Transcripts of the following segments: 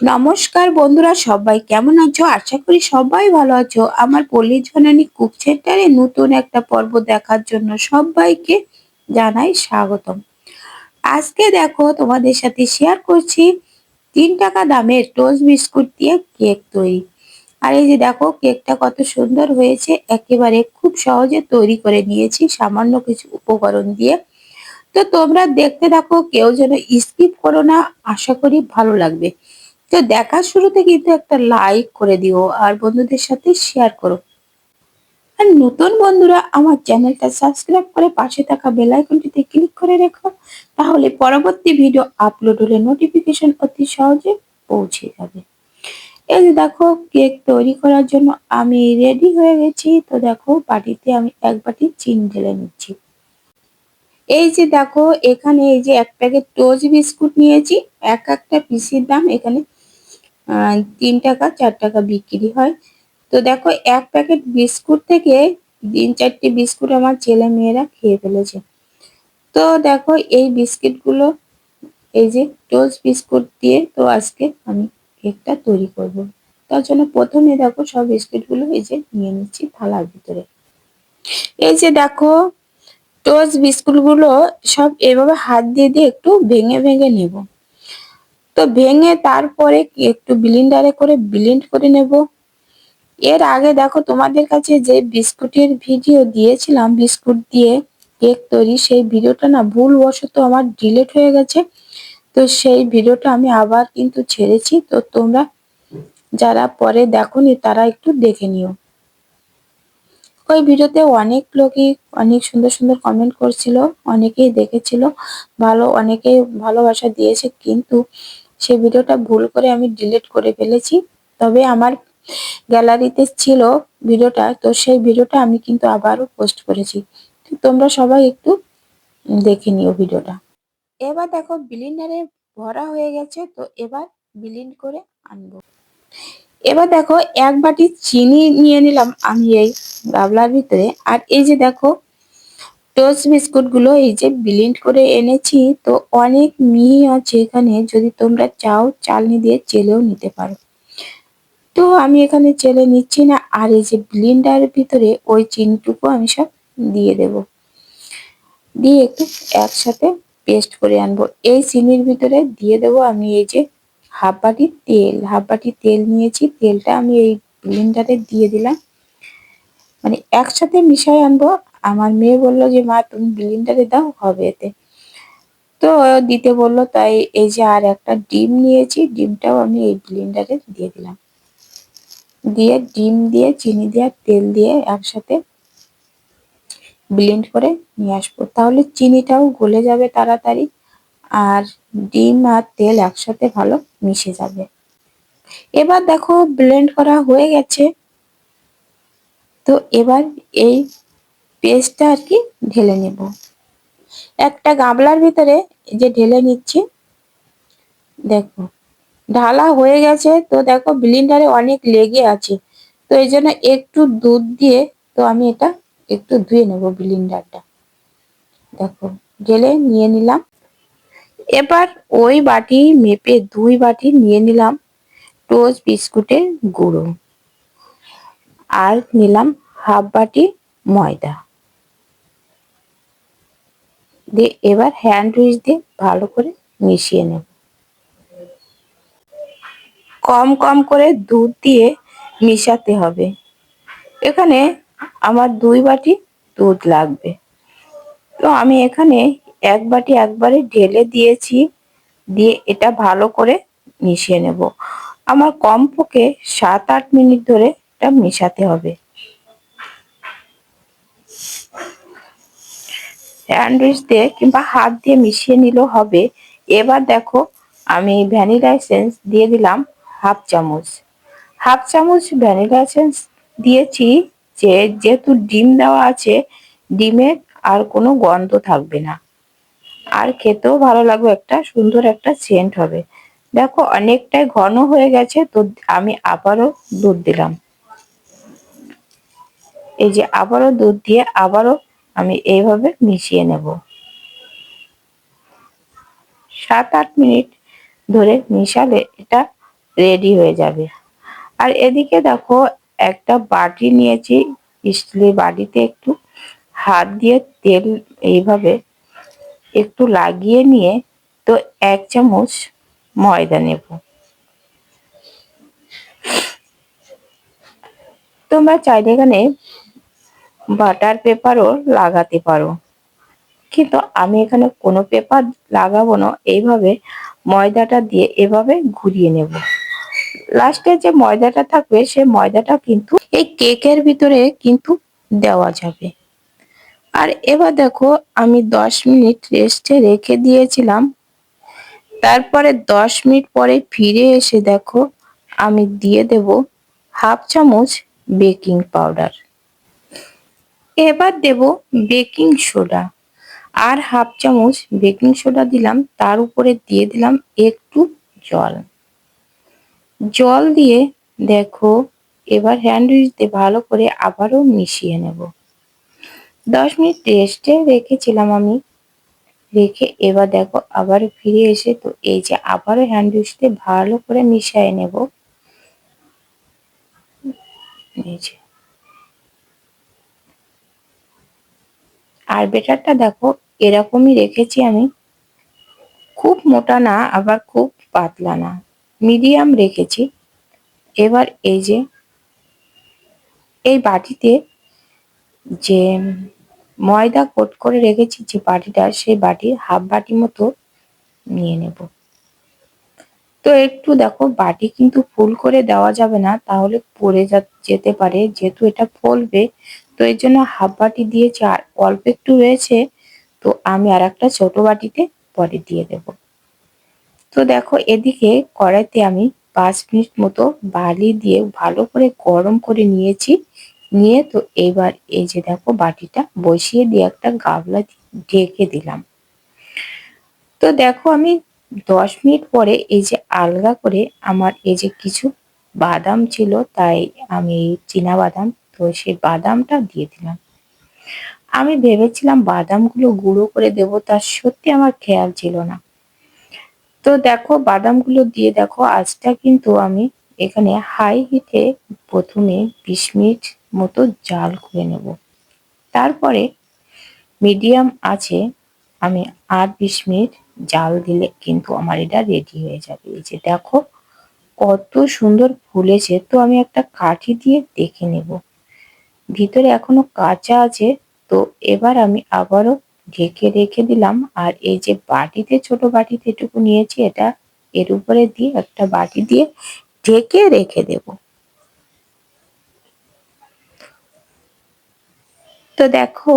নমস্কার বন্ধুরা, সবাই কেমন আছো? আশা করি সবাই ভালো আছো। আমার পল্লী জননী কুক সেন্টারে নতুন একটা পর্ব দেখার জন্য সবাইকে জানাই স্বাগতম। আজকে দেখো তোমাদের সাথে শেয়ার করছি 3 টাকা দামের টোস্ট বিস্কুট দিয়ে কেক তৈরি। আর এই যে দেখো কেকটা কত সুন্দর হয়েছে, একেবারে খুব সহজে তৈরি করে নিয়েছি সামান্য কিছু উপকরণ দিয়ে। তো তোমরা দেখতে থাকো, কেউ যেন স্কিপ করো না, আশা করি ভালো লাগবে। তো দেখার শুরুতে কিন্তু একটা লাইক করে দিও আর বন্ধুদের সাথে শেয়ার করো। আর নতুন বন্ধুরা আমার চ্যানেলটা সাবস্ক্রাইব করে পাশে থাকা বেল আইকনটিতে ক্লিক করে রেখো, তাহলে পরবর্তী ভিডিও আপলোড হলে নোটিফিকেশন অতি সহজে পৌঁছে যাবে। এই যে দেখো কেক তৈরি করার জন্য আমি রেডি হয়ে গেছি। তো দেখো বাটিতে আমি 1 বাটি চিনি ঢেলে নিচ্ছি। এই যে দেখো এখানে এই যে 1 প্যাকেট টোস্ট বিস্কুট নিয়েছি, একটা পিসের দাম এখানে 3 টাকা 4 টাকা বিক্রি হয়। তো দেখো 1 প্যাকেট বিস্কুট থেকে 3-4টে বিস্কুট আমার ছেলে মেয়েরা খেয়ে ফেলেছে। তো দেখো এই বিস্কিট গুলো, এই যে টোস্ট বিস্কুট দিয়ে তো আজকে আমি কেকটা তৈরি করব। তার জন্য প্রথমে দেখো সব বিস্কিট গুলো এই যে নিয়ে নিচ্ছি থালার ভিতরে। এই যে দেখো টোস্ট বিস্কুট গুলো সব এভাবে হাত দিয়ে দিয়ে একটু ভেঙে ভেঙে নেব। তো ভেঙে তারপরে একটু ব্লেন্ডারে করে ব্লেন্ড করে নেব। এর আগে দেখো তোমাদের কাছে যে বিস্কুটের ভিডিও দিয়েছিলাম, বিস্কুট দিয়ে কেক তৈরি, সেই ভিডিওটা না ভুলবশত আমার ডিলিট হয়ে গেছে। তো সেই ভিডিওটা আমি আবার কিন্তু ছেড়েছি। তো তোমরা যারা পরে দেখোনি তারা একটু দেখে নিও। ওই ভিডিওতে অনেক লোকই অনেক সুন্দর সুন্দর কমেন্ট করছিল, অনেকেই দেখেছিল, অনেকেই ভালোবাসা দিয়েছে, কিন্তু সেই ভিডিওটা ভুল করে আমি ডিলিট করে ফেলেছি। তবে আমার গ্যালারিতে ছিল ভিডিওটা, তো সেই ভিডিওটা আমি কিন্তু আবারও পোস্ট করেছি। তো তোমরা সবাই একটু দেখে নিও ভিডিওটা। এবার দেখো ব্লেন্ডারে ভরা হয়ে গেছে, তো এবার ব্লেন্ড করে আনবো। এবার দেখো 1 বাটি চিনি নিয়ে নিলাম আমি এই গাবলার ভিতরে। আর এই যে দেখো টোস্ট বিস্কুট গুলো এই যে ব্লেন্ড করে এনেছি, তো অনেক মিহি আছে এখানে, যদি তোমরা চাও চালনি দিয়ে চেলেও নিতে পারো। তো আমি এখানে চেলে নিচ্ছি না, আর এই যে ব্লেন্ডারের ভিতরে ওই চিনিটুকু আমি সব দিয়ে দেব, দিয়ে একটু একসাথে পেস্ট করে আনবো। এই চিনির ভিতরে দিয়ে দেব আমি এই যে হাফ বাটি তেল নিয়েছি, তেলটা আমি এই ব্লেন্ডারে দিয়ে দিলাম, মানে একসাথে মিশিয়ে আনবো। আমার মেয়ে বললো যে মা তুমি ব্লেন্ডারে দাও, হবে এতে। তো দিতে বললো, তাই এই যে আর একটা ডিম নিয়েছি, ডিমটাও আমি এই ব্লেন্ডারে দিয়ে দিলাম, দিয়ে ডিম দিয়ে চিনি দিয়ে তেল দিয়ে একসাথে ব্লেন্ড করে নিয়ে আসবো, তাহলে চিনিটাও গলে যাবে তাড়াতাড়ি আর ডিম আর তেল একসাথে ভালো মিশে যাবে। এবার দেখো ব্লেন্ড করা হয়ে গেছে। তো এবার এই পেস্টটা আর কি ঢেলে নেব একটা গামলার ভিতরে, যে ঢেলে নিচ্ছি। দেখো ঢালা হয়ে গেছে। তো দেখো ব্লেন্ডারে অনেক লেগে আছে, তো এই জন্য একটু দুধ দিয়ে তো আমি এটা একটু ধুয়ে নেব ব্লেন্ডারটা। দেখো ঢেলে নিয়ে নিলাম। এবার ওই বাটি মেপে 2 বাটি নিয়ে নিলাম টোস্ট বিস্কুটের গুঁড়ো, আর নিলাম হাফ বাটি ময়দা দিয়ে এবার হ্যান্ড উইচ দিয়ে ভালো করে মিশিয়ে নেব। কম কম করে দুধ দিয়ে মিশাতে হবে। এখানে আমার 2 বাটি দুধ লাগবে। তো আমি এখানে 1 বাটি একবারে ঢেলে দিয়েছি, দিয়ে এটা ভালো করে মিশিয়ে নেব। আমার কমপক্ষে 7-8 মিনিট ধরে এটা মেশাতে হবে। হ্যান্ড উইচ দিয়ে কিংবা হাত দিয়ে মিশিয়ে নিলেও হবে। এবার দেখো আমি ভ্যানিলা এসেন্স দিয়ে দিলাম হাফ চামচ ভ্যানিলা এসেন্স দিয়েছি, যেহেতু ডিম দেওয়া আছে, ডিমের আর কোনো গন্ধ থাকবে না, আর খেতেও ভালো লাগবে, একটা সুন্দর একটা সেন্ট হবে। দেখো অনেকটাই ঘন হয়ে গেছে, তো আমি আবারও দুধ দিলাম। এই যে আবারও দুধ দিয়ে আবারও আমি এইভাবে মিশিয়ে নেব। 7-8 মিনিট ধরে মিশালে এটা রেডি হয়ে যাবে। আর এদিকে দেখো একটা বাটি নিয়েছি, স্টিলের বাটিতে একটু হাত দিয়ে তেল এইভাবে একটু লাগিয়ে নিয়ে তো 1 চামচ ময়দা নেব। তোমরা চাইলে এখানে বাটার পেপারও লাগাতে পারো, কিন্তু আমি এখানে কোনো পেপার লাগাবো না। এইভাবে ময়দাটা দিয়ে এভাবে ঘুরিয়ে নেব। লাস্টে যে ময়দাটা থাকবে সে ময়দাটা কিন্তু এই কেকের ভিতরে কিন্তু দেওয়া যাবে। আর এবার দেখো আমি 10 মিনিট রেস্টে রেখে দিয়েছিলাম। তারপরে 10 মিনিট পরে ফিরে এসে দেখো আমি দিয়ে দেব 1/2 চামচ বেকিং পাউডার। এবার দেব বেকিং সোডা, আর 1/2 চামচ বেকিং সোডা দিলাম। তার উপরে দিয়ে দিলাম একটু জল। জল দিয়ে দেখো এবার হ্যান্ড উইচ দিয়ে ভালো করে আবারও মিশিয়ে নেব। 10 মিনিট রেস্টে রেখেছিলাম আমি। রেখে এবার দেখো আবারও ফিরে এসে তো এই যে আবারও হ্যান্ড উইচ দিয়ে ভালো করে মিশিয়ে নেব। এই যে আর বেটারটা দেখো এরকমই রেখেছি আমি, খুব মোটা না আবার খুব পাতলা না, মিডিয়াম রেখেছি। এবার এই যে এই বাটিতে যে ময়দা কোট করে রেখেছি যে বাটিটা, সেই বাটির 1/2 বাটি মতো নিয়ে নেব। তো একটু দেখো বাটি কিন্তু ফুল করে দেওয়া যাবে না, তাহলে পড়ে যেতে পারে, যেহেতু এটা ফলবে। তো এর জন্য 1/2 বাটি দিয়েছি, আর অল্প একটু রয়েছে তো আমি আর একটা ছোট বাটিতে পরে দিয়ে দেব। তো দেখো এদিকে কড়াইতে আমি 5 মিনিট মতো বালি দিয়ে ভালো করে গরম করে নিয়েছি। নিয়ে তো এবার এই যে দেখো বাটিটা বসিয়ে দিয়ে একটা গামলা ঢেকে দিলাম। তো দেখো আমি 10 মিনিট পরে এই যে আলগা করে আমার এই যে কিছু বাদাম ছিল, তাই আমি চীনা বাদাম, তো সেই বাদামটা দিয়ে দিলাম। আমি ভেবেছিলাম বাদামগুলো গুঁড়ো করে দেবো, তার সত্যি আমার খেয়াল ছিল না। তো দেখো বাদামগুলো দিয়ে দেখো আঁচটা কিন্তু আমি এখানে হাই হিটে প্রথমে 20 মিনিট মতো জাল করে নেব। তারপরে মিডিয়াম আছে আমি আর 20 মিনিট জাল দিলে কিন্তু আমার এটা রেডি হয়ে যাবে। এই যে দেখো কত সুন্দর ফুলেছে। তো আমি একটা কাঠি দিয়ে দেখে নেব, ভিতরে এখনো কাঁচা আছে। তো এবার আমি আবারও ঢেকে রেখে দিলাম। আর এই যে বাটিতে, ছোট বাটিতে এটুকু নিয়েছি, এটা এর উপরে দিয়ে একটা বাটি দিয়ে ঢেকে রেখে দেব। তো দেখো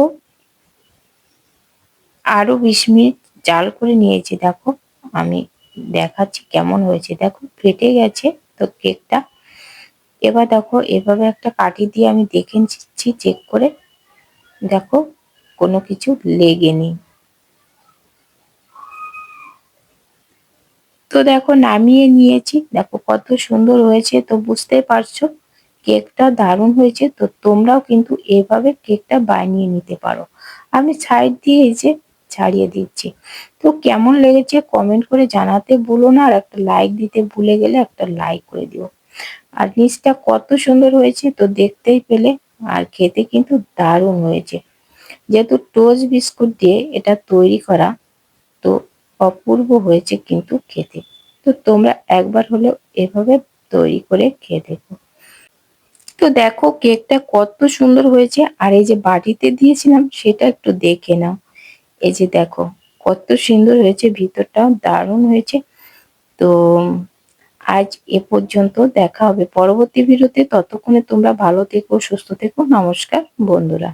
আরো 20 মিনিট জাল করে নিয়েছি। দেখো আমি দেখাচ্ছি কেমন হয়েছে। দেখো ফেটে গেছে তো কেকটা। এবার দেখো এভাবে একটা কাঠি দিয়ে আমি দেখে নিচ্ছি চেক করে। দেখো কোনো কিছু লেগেনি। তো দেখো নামিয়ে নিয়েছি। দেখো কত সুন্দর হয়েছে। তো বুঝতেই পারছো কেকটা দারুণ হয়েছে। তো তোমরাও কিন্তু এভাবে কেকটা বানিয়ে নিতে পারো। আমি সাইড দিয়ে এই যে ছাড়িয়ে দিচ্ছি। তো কেমন লেগেছে কমেন্ট করে জানাতে ভুলো না, আর একটা লাইক দিতে ভুলে গেলে একটা লাইক করে দিও। আর নিচটা কত সুন্দর হয়েছে তো দেখতেই পেলে। আর খেতে কিন্তু দারুণ হয়েছে, যেহেতু টোস্ট বিস্কুট দিয়ে এটা তৈরি করা। তো অপূর্ব হয়েছে কিন্তু খেতে। তো তোমরা একবার হলেও এভাবে তৈরি করে খেয়ে দেখো। তো দেখো কেকটা কত সুন্দর হয়েছে। আর এই যে বাটিতে দিয়েছিলাম সেটা একটু দেখে নাও। এই যে দেখো কত সুন্দর হয়েছে, ভিতরটাও দারুণ হয়েছে। তো আজ এ পর্যন্ত, দেখা হবে পরবর্তী ভিডিওতে। ততক্ষণে তোমরা ভালো থেকো, সুস্থ থেকো। নমস্কার বন্ধুরা।